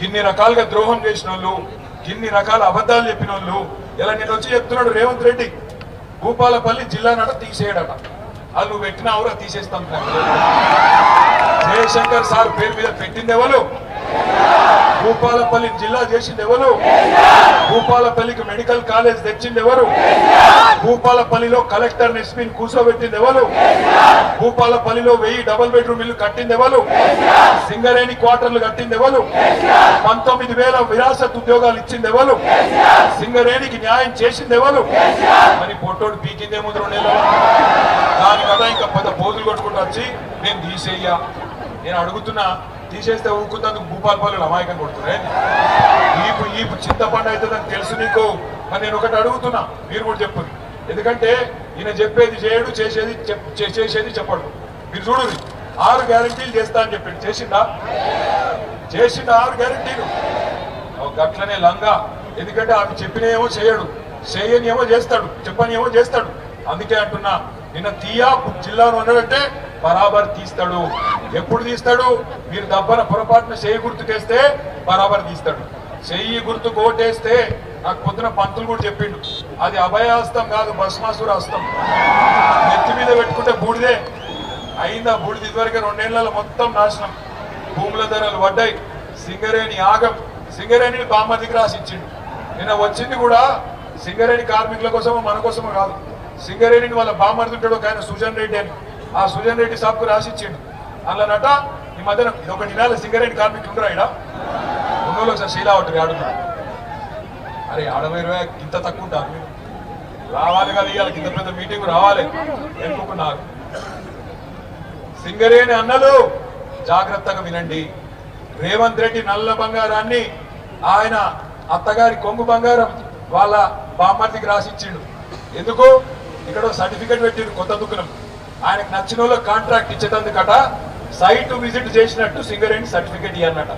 గిన్ని రకాలుగా ద్రోహం చేసిన వాళ్ళు, గిన్ని రకాల అబద్ధాలు చెప్పిన వాళ్ళు ఇలా నేను వచ్చి చెప్తున్నాడు రేవంత్ రెడ్డి భూపాలపల్లి జిల్లా నట తీసేయడట. అది నువ్వు పెట్టిన అవరా తీసేస్తాం. జయశంకర్ సార్ పేరు మీద పెట్టింది ఎవరు? భూపాలపల్లి జిల్లా చేసింది ఎవరు? భూపాలపల్లికి మెడికల్ కాలేజ్ తెచ్చింది ఎవరు? భూపాలపల్లిలో కలెక్టర్ ఎస్పీని కూర్చోబెట్టింది ఎవరు? భూపాలపల్లిలో 1000 డబుల్ బెడ్రూమ్ ఇల్లు కట్టింది ఎవరు? సింగరేణి క్వార్టర్లు కట్టింది ఎవరు? 19,000 విరాసత్ ఉద్యోగాలు ఇచ్చింది ఎవరు? సింగరేణికి న్యాయం చేసింది ఎవరు? మరి పొట్టోడు పీకిందేమో 2 నెలలు. దాని కదా ఇంకా పెద్ద పోజులు కొట్టుకుంటూ వచ్చి నేను తీసేయ్యా. నేను అడుగుతున్నా, తీసేస్తే ఊరుకుందందుకు భూపాలపల్లిలో అమాయకం కొడుతున్నాయి. ఈపు చింతపండు అవుతుందని తెలుసు నీకు. మరి నేను ఒకటి అడుగుతున్నా, మీరు కూడా చెప్పు. ఎందుకంటే ఈయన చెప్పేది చేయడు, చేసేది చెప్పడు. మీరు చూడు, 6 గ్యారంటీలు చేస్తా అని చెప్పాడు. చేసిందా? 6 గ్యారంటీలు. గట్లనే లంగా. ఎందుకంటే అవి చెప్పినేమో చేయడు, చేయని ఏమో చేస్తాడు, చెప్పని ఏమో చేస్తాడు. అందుకే అంటున్నా, నిన్న తీయా జిల్లాలో ఉన్నాడంటే బరాబర్ తీస్తాడు. ఎప్పుడు తీస్తాడు? మీరు దబ్బన పొరపాటున చెయ్యి గుర్తుకేస్తే బరాబర్ తీస్తాడు. చెయ్యి గుర్తు కోటేస్తే నాకు పొద్దున పంతులు కూడా చెప్పిండు, అది అభయాస్తం కాదు, భస్మాసుర హస్తం. నెత్తి మీద పెట్టుకుంటే బూడిదే అయిందా? బూడిది ఇదివరకే 2 నెలల మొత్తం నాశనం. భూముల ధరలు పడ్డాయి. సింగరేణి ఆగం. సింగరేణిని బామ్మదికి రాసి ఇచ్చిండు. నిన్న వచ్చింది కూడా సింగరేణి కార్మికుల కోసమో మన కోసమో కాదు. సింగరేణిని వాళ్ళ బామ్మర్దుంటాడు ఒక ఆయన సుజన్ రెడ్డి అని. ఆ సుజన్ రెడ్డి సాబ్కు రాసిచ్చిండు. అందులోనట ఈ మధ్యన ఒక నెల సింగరేణి కార్మికులు ఉండరా? ఇక్కడ ఉన్నోళ్ళు ఒకసారి శీలా ఉంటుంది ఆడుతున్నాడు. అరే 60 ఇంత తక్కువ ఉంటారు, రావాలి కదా ఇవాళ ఇంత పెద్ద మీటింగ్ రావాలి ఎన్నుకున్నారు. సింగరేణి అన్నలు జాగ్రత్తగా వినండి. రేవంత్ రెడ్డి నల్ల బంగారాన్ని ఆయన అత్తగారి కొంగు బంగారం వాళ్ళ బామ్మర్దికి రాసిచ్చిండు. ఎందుకు? ఇక్కడ సర్టిఫికెట్ పెట్టిండు కొత్త దుకాణం. ఆయనకు నచ్చిన వాళ్ళకి కాంట్రాక్ట్ ఇచ్చేటందుకట సైట్ విజిట్ చేసినట్టు సింగరేణి సర్టిఫికెట్ ఇవ్వన్నట.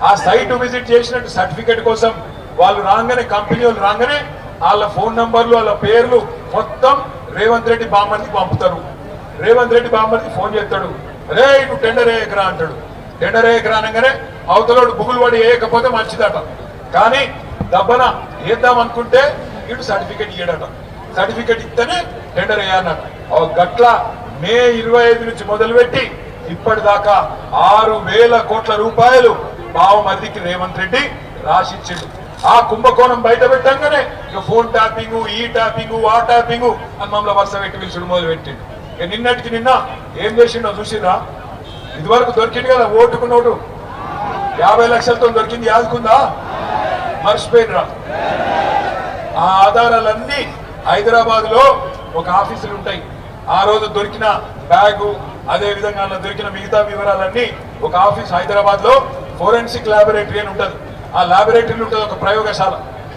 ఆ సైట్ విజిట్ చేసినట్టు సర్టిఫికెట్ కోసం వాళ్ళు రాగానే, కంపెనీ వాళ్ళు రాగానే వాళ్ళ ఫోన్ నంబర్లు, వాళ్ళ పేర్లు మొత్తం రేవంత్ రెడ్డి బామ్మర్దికి పంపుతారు. రేవంత్ రెడ్డి బామ్మర్దికి ఫోన్ చేస్తాడు, రే నువ్వు టెండర్ వేయకరా అంటాడు. టెండర్ వేయకరా అనగానే అవతలోడు బుగులు పడి వేయకపోతే మంచిదట. కానీ దబ్బన వేద్దాం అనుకుంటే ఇటు సర్టిఫికెట్ ఇయ్యడట. సర్టిఫికెట్ ఇస్తేనే టెండర్ వేయాలన్నట. గట్ల మే 25 నుంచి మొదలుపెట్టి ఇప్పటిదాకా 6,000 కోట్ల రూపాయలు బావమర్దికి రేవంత్ రెడ్డి రాసిచ్చిండు. ఆ కుంభకోణం బయట పెట్టంగానే ఇక ఫోన్ ట్యాపింగ్, ఈ ట్యాపింగ్, ఆ ట్యాపింగ్ అని మమ్మల్ని వరుస పెట్టి పిలుచుడు మొదలు పెట్టిండు. నిన్నటికి నిన్న ఏం చేసిండో చూసిండ్రా? ఇదివరకు దొరికింది కదా ఓటుకు నోటు 50 లక్షలతో దొరికింది, యాదుకుందా? మర్చిపోయినరా? ఆ ఆధారాలన్నీ హైదరాబాద్ లో ఒక ఆఫీసులు ఉంటాయి. ఆ రోజు దొరికిన బ్యాగు, అదే విధంగా దొరికిన మిగతా వివరాలన్నీ ఒక ఆఫీస్ హైదరాబాద్ లో ఫోరెన్సిక్ ల్యాబొరేటరీ అని ఉంటుంది. ఆ ల్యాబొరేటరీలో ఉంటుంది ఒక ప్రయోగశాల.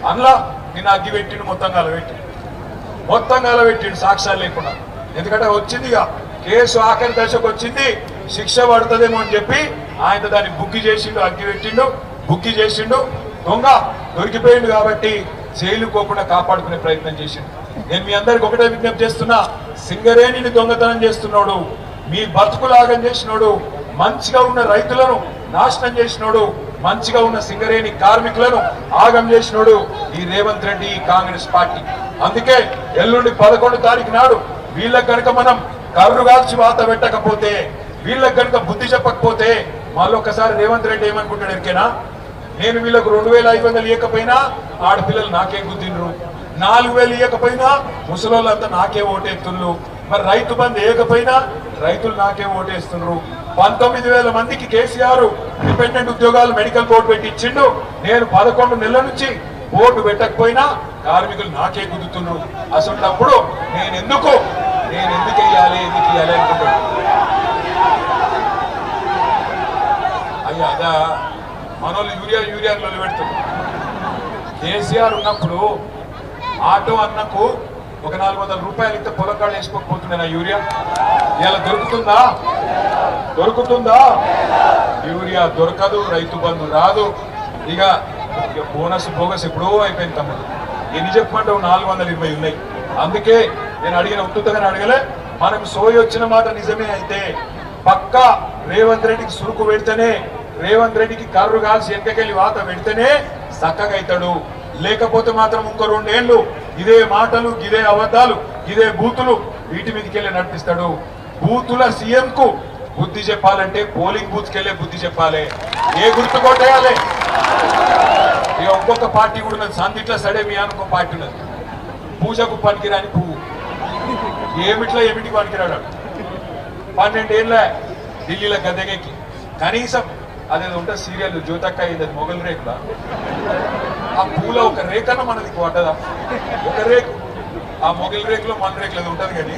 అందులో నిన్న అగ్గి పెట్టిండు, మొత్తం పెట్టిండు సాక్ష్యాలు లేకుండా. ఎందుకంటే వచ్చింది ఇక కేసు ఆఖరి దశకు వచ్చింది, శిక్ష పడుతుందేమో అని చెప్పి ఆయన దాన్ని బుక్కి చేసిండు, అగ్గి పెట్టిండు, బుక్కి చేసిండు. దొంగ దొరికిపోయిండు కాబట్టి జైలు పోకుండా కాపాడుకునే ప్రయత్నం చేసిండు. నేను మీ అందరికి ఒకటే విజ్ఞప్తి చేస్తున్నా, సింగరేణిని దొంగతనం చేస్తున్నాడు, మీ బతుకులాగం చేసినోడు, మంచిగా ఉన్న రైతులను నాశనం చేసినోడు, మంచిగా ఉన్న సింగరేణి కార్మికులను ఆగం చేసినోడు ఈ రేవంత్ రెడ్డి, కాంగ్రెస్ పార్టీ. అందుకే ఎల్లుండి 11 తారీఖు నాడు వీళ్ళకి కనుక మనం కర్రు కాల్చి వాత పెట్టకపోతే, వీళ్ళకి కనుక బుద్ధి చెప్పకపోతే మళ్ళొక్కసారి రేవంత్ రెడ్డి ఏమనుకుంటాడు ఎరికేనా? నేను వీళ్ళకు 2,500 ఇవ్వకపోయినా ఆడపిల్లలు నాకే గుద్దిండ్రు, 4,000 ఇవ్వకపోయినా ముసలోళ్ళంతా నాకే ఓటేస్తున్నారు, మరి రైతు బంధు వేయకపోయినా రైతులు నాకే ఓటేస్తున్నారు. 19,000 మందికి కేసీఆర్ డిపెండెంట్ ఉద్యోగాలు మెడికల్ బోర్డు పెట్టి ఇచ్చిండు. నేను 11 నెలల నుంచి బోర్డు పెట్టకపోయినా కార్మికులు నాకే గుద్దుతున్నారు. అసలు నేను ఎందుకు వేయాలి అనుకుంటాడు. అయ్యా అదా మనోళ్ళు యూరియాలో పెడుతుంది. కేసీఆర్ ఉన్నప్పుడు ఆటో అన్నకు ఒక 400 రూపాయలు ఇస్తే పొలకాళ్ళు వేసుకోకపోతుండే నా యూరియా. ఇలా దొరుకుతుందా? యూరియా దొరకదు, రైతు బంధు రాదు. ఇక బోగస్ ఎప్పుడో అయిపోయింది తమ్ముడు. ఎన్ని చెప్పమంటావు? 420 ఉన్నాయి. అందుకే నేను అడిగిన ఉత్తుతగానే అడగలే. మనకు సోయి వచ్చిన మాట నిజమే అయితే పక్కా రేవంత్ రెడ్డికి సురుకు పెడితేనే రేవంత్ రెడ్డికి కర్రు కాల్సి వెనకకెళ్ళి వాత పెడితేనే చక్కగా అవుతాడు. లేకపోతే మాత్రం ఇంకో 2 ఏళ్ళు ఇదే మాటలు, ఇదే అబద్ధాలు, ఇదే బూతులు వీటి మీదకి వెళ్ళి నడిపిస్తాడు. బూతుల సీఎం కు బుద్ధి చెప్పాలంటే పోలింగ్ బూత్ కెళ్ళే బుద్ధి చెప్పాలి. ఏ గుర్తు కొట్టేయాలి. ఇక ఇంకొక పార్టీ కూడా ఉన్నది, సందిట్ల సడేమి అని ఇంకో పార్టీ ఉన్నది. పూజకు పనికిరాని పువ్వు, ఏమిటికి పనికిరాడు. 12 ఏళ్ళ ఢిల్లీలో గద్దెగెక్కి కనీసం అదేదో ఉంటుంది సీరియల్ జ్యోతక్క ఇది మొగల్ రేకుల ఆ పూల ఒక రేఖన మనది పడ్డదా? ఒక రేకు ఆ మొగల్ రేకులో మన రేకులు అది ఉంటుంది కానీ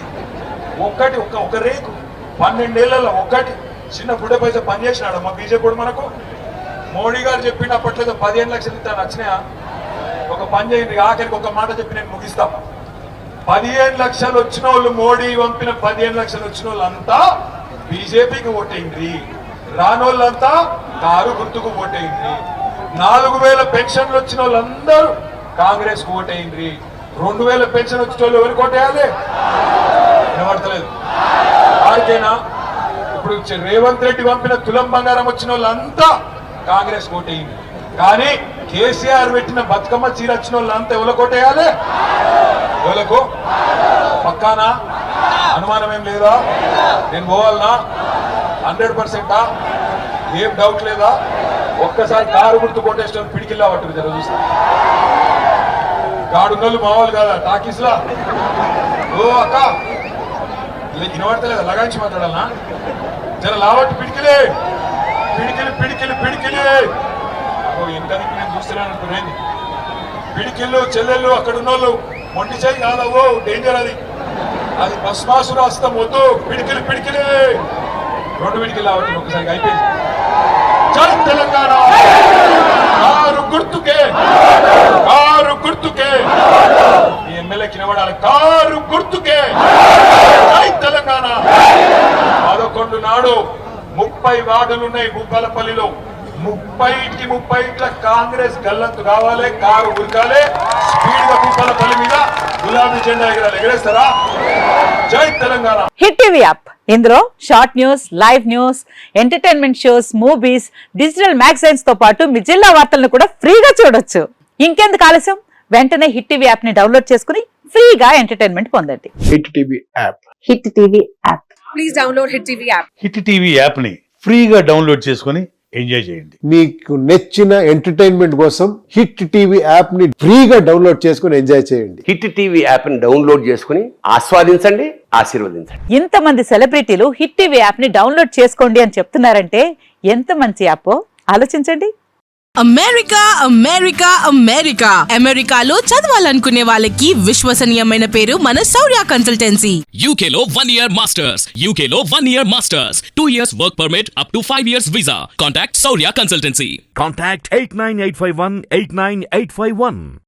ఒక రేకు 12 ఏళ్లలో ఒక్కటి చిన్న బుడ్డ పైసా పనిచేసినాడు మా బీజేపీ. మనకు మోడీ గారు చెప్పినప్పట్లేదు 15 లక్షలు ఇస్తాను వచ్చినాయా? ఒక పని చేయండి, ఆఖరికి ఒక మాట చెప్పి నేను ముగిస్తా. 15 లక్షలు వచ్చిన వాళ్ళు, మోడీ పంపిన 15 లక్షలు వచ్చిన వాళ్ళంతా బీజేపీకి ఓటైంది. రానోళ్ళంతా కారు గుర్తుకు ఓటైంది. 4000 పెన్షన్లు వచ్చిన వాళ్ళందరూ కాంగ్రెస్ కు ఓటైంది. 2000 పెన్షన్ వచ్చిన వాళ్ళు ఎవరికి ఓటేయాలి? వినబడతలేదు. ఆడికేనా? ఇప్పుడు రేవంత్ రెడ్డి పంపిన తులం బంగారం వచ్చిన వాళ్ళంతా కాంగ్రెస్ ఓటేయింది. కానీ కేసీఆర్ పెట్టిన బతుకమ్మ చీర వచ్చిన వాళ్ళంతా ఎవరికి ఓటేయాలి? ఎవలకు? పక్కానా? అనుమానం ఏం లేదా? నేను పోవాలనా? 100%? ఏం డౌట్ లేదా? ఒక్కసారి కారు గుర్తు కొట్టేసిన పిడికిల్లా పట్టు జర చూస్తా. గాడున్నోళ్ళు మావాళ్ళు కాదా టాకీస్లా? ఓ అక్క వినబడతలేదా? లగాంచి మాట్లాడాలనా? జర లావట్టు పిడికిలే, పిడికిలి. ఇంకా నేను చూస్తున్నాను అనుకునేది. పిడికిళ్ళు చెల్లెళ్ళు అక్కడ ఉన్నోళ్ళు మొండి చేయి కాదవో, డేంజర్ అది భస్మాసుర హస్తం వద్దు. పిడికిలి 2 పిడికిలు లావట్టు ఒకసారి అయిపోయింది. జై తెలంగాణ, కారు గుర్తుకే మీ ఎమ్మెల్యేకి నిలబడాలి. కారు గుర్తుకే జై తెలంగాణ. 11 నాడు 30 వార్డులు ఉన్నాయి భూపాలపల్లిలో. 30 కాంగ్రెస్ గల్లంతు కావాలి. కారు ఉరకాలి స్పీడ్ గా భూపాలపల్లి మీద గులాబీ జెండా ఎగరాలి. ఎగరేస్తారా? జై తెలంగాణ. హిట్ టీవీ యాప్, ఇందులో short news, live news, entertainment shows, movies, digital magazines తో పాటు మీ జిల్లా వార్తలను కూడా ఫ్రీగా చూడొచ్చు. ఇంకెందుకు ఆలస్యం? వెంటనే హిట్ టీవీ యాప్ ని డౌన్లోడ్ చేసుకుని ఫ్రీగా ఎంటర్టైన్మెంట్ పొందండి. Hit TV app. Hit TV app. Please download hit TV app. Hit TV app ని ఫ్రీగా డౌన్లోడ్ చేసుకుని ఎంజాయ్ చేయండి. మీకు నచ్చిన ఎంటర్టైన్మెంట్ కోసం హిట్ టీవీ యాప్ ని ఫ్రీగా డౌన్లోడ్ చేసుకుని ఎంజాయ్ చేయండి. హిట్ టీవీ యాప్ ని డౌన్లోడ్ చేసుకుని ఆస్వాదించండి, ఆశీర్వదించండి. ఇంతమంది సెలబ్రిటీలు హిట్ టీవీ యాప్ ని డౌన్లోడ్ చేసుకోండి అని చెప్తున్నారంటే ఎంత మంచి యాప్ ఆలోచించండి. అమెరికాలో చదవాలనుకునే వాళ్ళకి విశ్వసనీయమైన పేరు మన శౌర్య కన్సల్టెన్సీ. UK లో 1 year masters, 2 years work permit up to 5 years visa. Contact Saurya Consultancy. Contact 89851 89851.